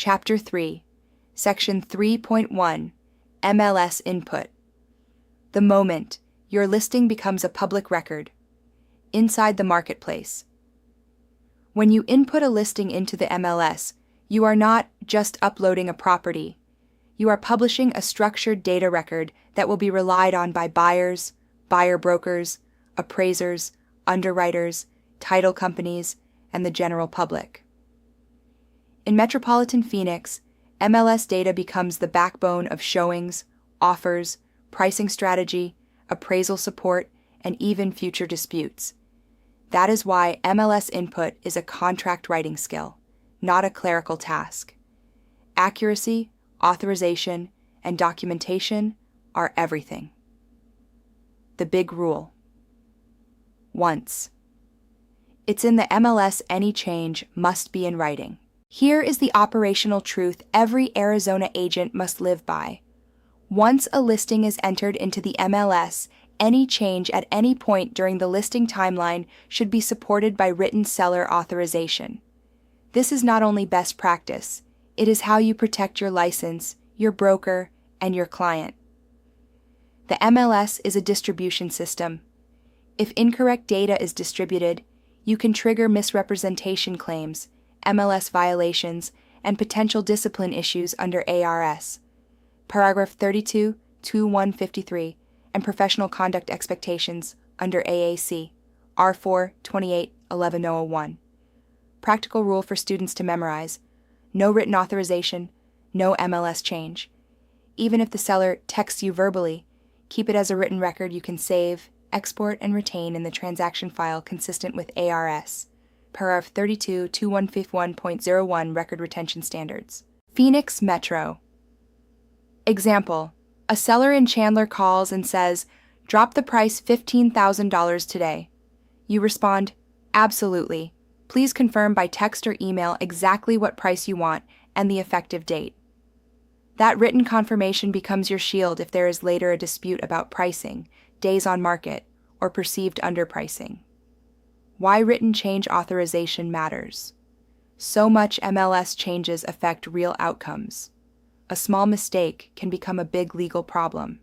Chapter 3, Section 3.1, MLS Input. The moment your listing becomes a public record. Inside the marketplace. When you input a listing into the MLS, you are not just uploading a property. You are publishing a structured data record that will be relied on by buyers, buyer brokers, appraisers, underwriters, title companies, and the general public. In metropolitan Phoenix, MLS data becomes the backbone of showings, offers, pricing strategy, appraisal support, and even future disputes. That is why MLS input is a contract writing skill, not a clerical task. Accuracy, authorization, and documentation are everything. The big rule. Once. It's in the MLS any change must be in writing. Here is the operational truth every Arizona agent must live by. Once a listing is entered into the MLS, any change at any point during the listing timeline should be supported by written seller authorization. This is not only best practice, it is how you protect your license, your broker, and your client. The MLS is a distribution system. If incorrect data is distributed, you can trigger misrepresentation claims, MLS violations, and potential discipline issues under ARS. Paragraph 32, 2153, and Professional Conduct Expectations under AAC, R4 28 11001. Practical rule for students to memorize: no written authorization, no MLS change. Even if the seller texts you verbally, keep it as a written record you can save, export, and retain in the transaction file consistent with ARS. Paragraph 32, 2151.01 Record Retention Standards. Phoenix Metro. Example: a seller in Chandler calls and says, "Drop the price $15,000 today." You respond, "Absolutely. Please confirm by text or email exactly what price you want and the effective date." That written confirmation becomes your shield if there is later a dispute about pricing, days on market, or perceived underpricing. Why written change authorization matters. So much MLS changes affect real outcomes. A small mistake can become a big legal problem.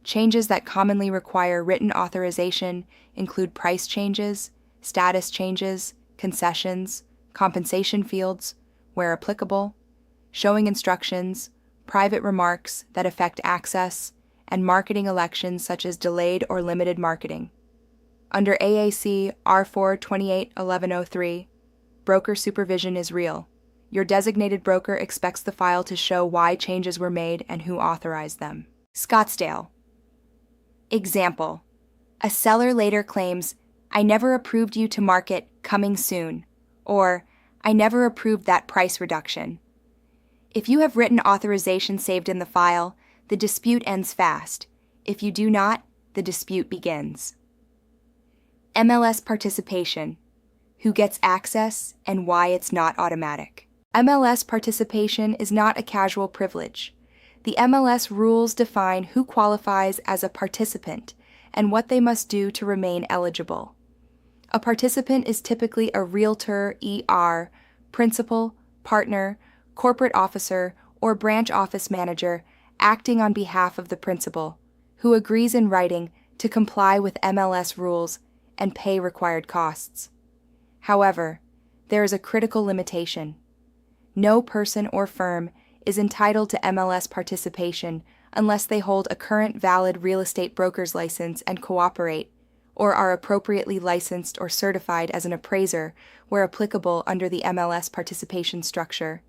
Changes that commonly require written authorization include price changes, status changes, concessions, compensation fields, where applicable, showing instructions, private remarks that affect access, and marketing elections such as delayed or limited marketing. Under AAC R4 28 1103, broker supervision is real. Your designated broker expects the file to show why changes were made and who authorized them. Scottsdale. Example: a seller later claims, "I never approved you to market, coming soon," or "I never approved that price reduction." If you have written authorization saved in the file, the dispute ends fast. If you do not, the dispute begins. MLS participation: who gets access and why it's not automatic. MLS participation is not a casual privilege. The MLS rules define who qualifies as a participant and what they must do to remain eligible. A participant is typically a realtor, ER, principal, partner, corporate officer, or branch office manager acting on behalf of the principal, who agrees in writing to comply with MLS rules and pay required costs. However, there is a critical limitation. No person or firm is entitled to MLS participation unless they hold a current valid real estate broker's license and cooperate, or are appropriately licensed or certified as an appraiser where applicable under the MLS participation structure.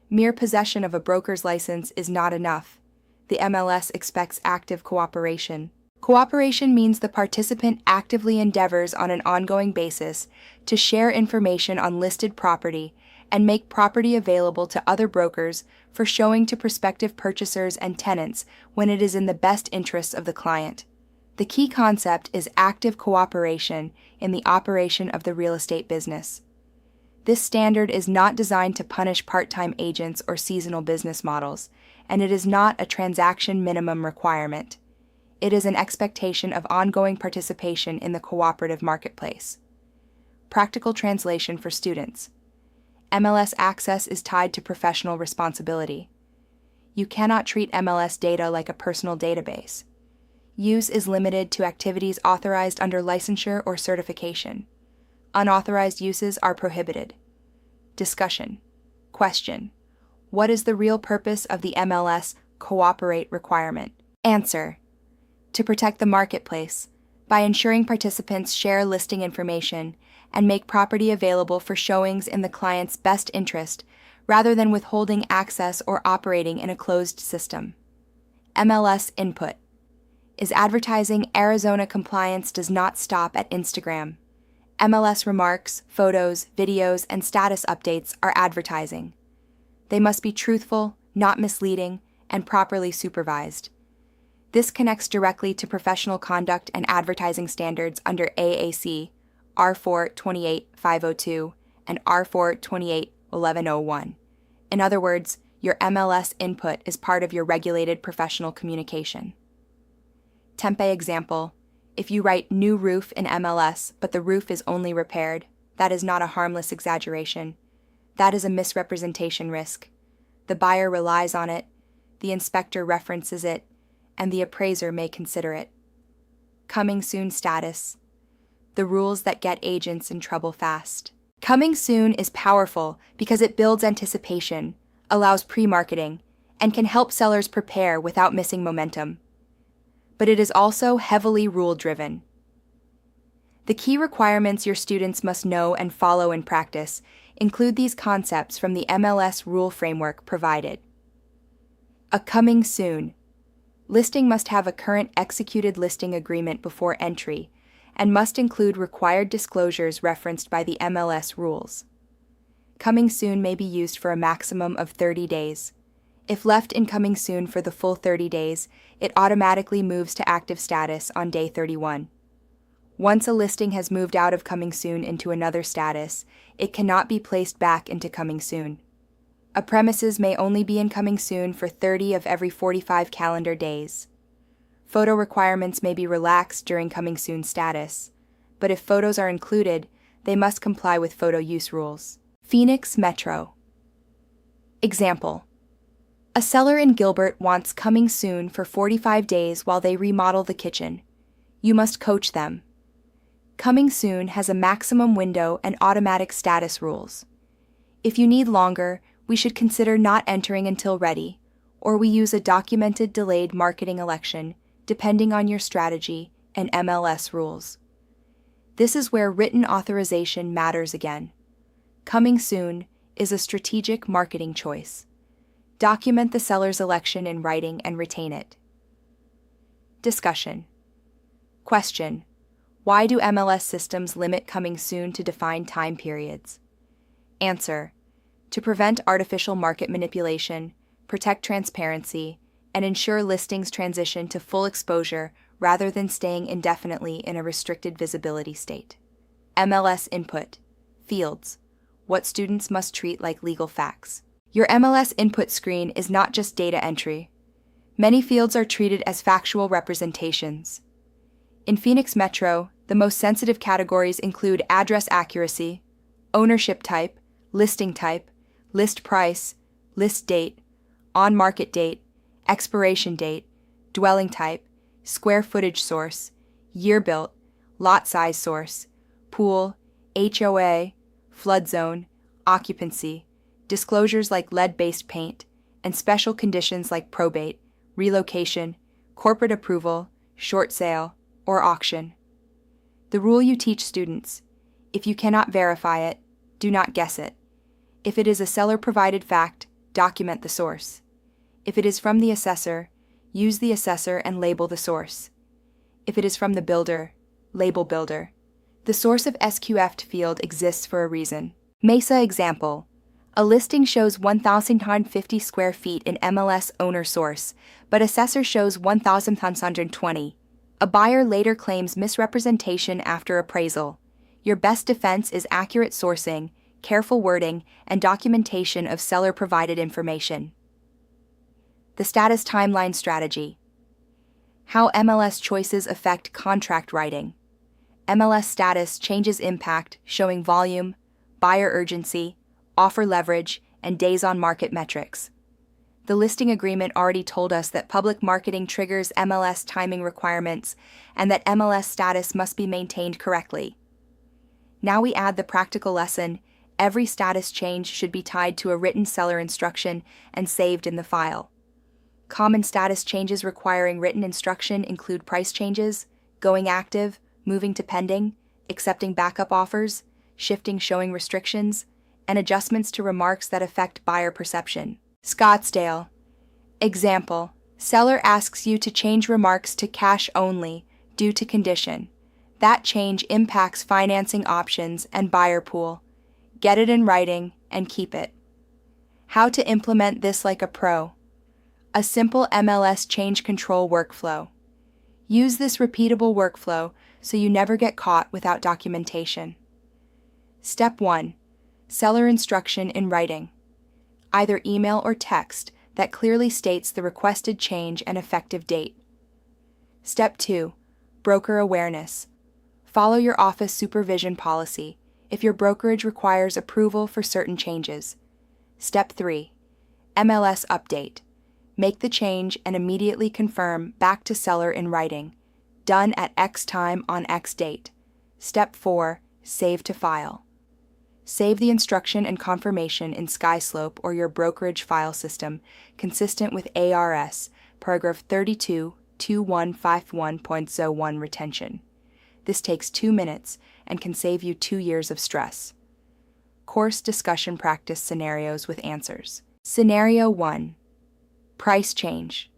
Mere possession of a broker's license is not enough. The MLS expects active cooperation. Cooperation means the participant actively endeavors on an ongoing basis to share information on listed property and make property available to other brokers for showing to prospective purchasers and tenants when it is in the best interests of the client. The key concept is active cooperation in the operation of the real estate business. This standard is not designed to punish part-time agents or seasonal business models, and it is not a transaction minimum requirement. It is an expectation of ongoing participation in the cooperative marketplace. Practical translation for students. MLS access is tied to professional responsibility. You cannot treat MLS data like a personal database. Use is limited to activities authorized under licensure or certification. Unauthorized uses are prohibited. Discussion. Question. What is the real purpose of the MLS cooperate requirement? Answer. To protect the marketplace, by ensuring participants share listing information and make property available for showings in the client's best interest, rather than withholding access or operating in a closed system. MLS input. Is advertising Arizona compliance does not stop at Instagram. MLS remarks, photos, videos, and status updates are advertising. They must be truthful, not misleading, and properly supervised. This connects directly to professional conduct and advertising standards under AAC, R4-28502, and R4-28-1101. In other words, your MLS input is part of your regulated professional communication. Tempe example: if you write new roof in MLS, but the roof is only repaired, that is not a harmless exaggeration. That is a misrepresentation risk. The buyer relies on it, the inspector references it, and the appraiser may consider it. Coming soon status. The rules that get agents in trouble fast. Coming soon is powerful because it builds anticipation, allows pre-marketing, and can help sellers prepare without missing momentum. But it is also heavily rule-driven. The key requirements your students must know and follow in practice include these concepts from the MLS rule framework provided. A coming soon. Listing must have a current executed listing agreement before entry and must include required disclosures referenced by the MLS rules. Coming soon may be used for a maximum of 30 days. If left in coming soon for the full 30 days, it automatically moves to active status on day 31. Once a listing has moved out of coming soon into another status, it cannot be placed back into coming soon. A premises may only be in coming soon for 30 of every 45 calendar days. Photo requirements may be relaxed during coming soon status, but if photos are included, they must comply with photo use rules. Phoenix Metro. Example. A seller in Gilbert wants coming soon for 45 days while they remodel the kitchen. You must coach them. Coming soon has a maximum window and automatic status rules. If you need longer, we should consider not entering until ready, or we use a documented delayed marketing election, depending on your strategy and MLS rules. This is where written authorization matters again. Coming soon is a strategic marketing choice. Document the seller's election in writing and retain it. Discussion. Question. Why do MLS systems limit coming soon to defined time periods? Answer. To prevent artificial market manipulation, protect transparency, and ensure listings transition to full exposure rather than staying indefinitely in a restricted visibility state. MLS input. Fields. What students must treat like legal facts. Your MLS input screen is not just data entry. Many fields are treated as factual representations. In Phoenix Metro, the most sensitive categories include address accuracy, ownership type, listing type, list price, list date, on-market date, expiration date, dwelling type, square footage source, year built, lot size source, pool, HOA, flood zone, occupancy, disclosures like lead-based paint, and special conditions like probate, relocation, corporate approval, short sale, or auction. The rule you teach students: if you cannot verify it, do not guess it. If it is a seller-provided fact, document the source. If it is from the assessor, use the assessor and label the source. If it is from the builder, label builder. The source of SQF field exists for a reason. Mesa example. A listing shows 1,050 square feet in MLS owner source, but assessor shows 1,520. A buyer later claims misrepresentation after appraisal. Your best defense is accurate sourcing, careful wording, and documentation of seller-provided information. The status timeline strategy. How MLS choices affect contract writing. MLS status changes impact, showing volume, buyer urgency, offer leverage, and days on market metrics. The listing agreement already told us that public marketing triggers MLS timing requirements and that MLS status must be maintained correctly. Now we add the practical lesson: every status change should be tied to a written seller instruction and saved in the file. Common status changes requiring written instruction include price changes, going active, moving to pending, accepting backup offers, shifting showing restrictions, and adjustments to remarks that affect buyer perception. Scottsdale. Example: seller asks you to change remarks to cash only due to condition. That change impacts financing options and buyer pool. Get it in writing and keep it. How to implement this like a pro. A simple MLS change control workflow. Use this repeatable workflow so you never get caught without documentation. Step 1. Seller instruction in writing. Either email or text that clearly states the requested change and effective date. Step 2. Broker awareness. Follow your office supervision policy if your brokerage requires approval for certain changes. Step 3. MLS update. Make the change and immediately confirm back to seller in writing. Done at X time on X date. Step 4. Save to file. Save the instruction and confirmation in SkySlope or your brokerage file system, consistent with ARS, paragraph 32.2151.01 retention. This takes 2 minutes and can save you 2 years of stress. Course discussion practice scenarios with answers. Scenario 1. Price change.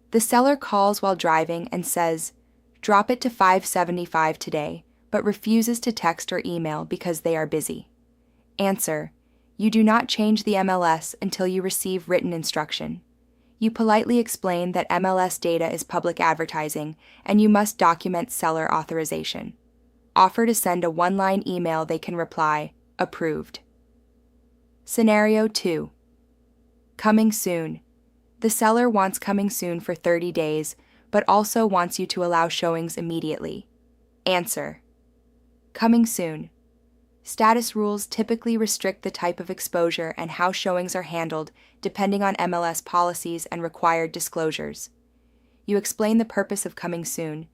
The seller calls while driving and says, "Drop it to $575 today," but refuses to text or email because they are busy. Answer: you do not change the MLS until you receive written instruction. You politely explain that MLS data is public advertising and you must document seller authorization. Offer to send a one-line email they can reply, "Approved." Scenario 2. Coming soon. The seller wants coming soon for 30 days, but also wants you to allow showings immediately. Answer: coming soon. Status rules typically restrict the type of exposure and how showings are handled depending on MLS policies and required disclosures. You explain the purpose of coming soon,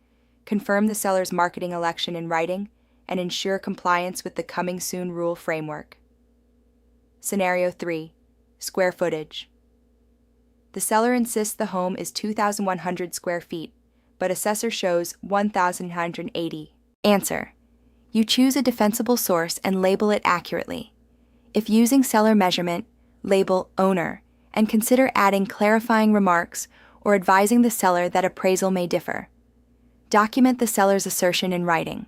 confirm the seller's marketing election in writing, and ensure compliance with the coming soon rule framework. Scenario 3. Square footage. The seller insists the home is 2,100 square feet, but assessor shows 1,980. Answer: you choose a defensible source and label it accurately. If using seller measurement, label owner and consider adding clarifying remarks or advising the seller that appraisal may differ. Document the seller's assertion in writing.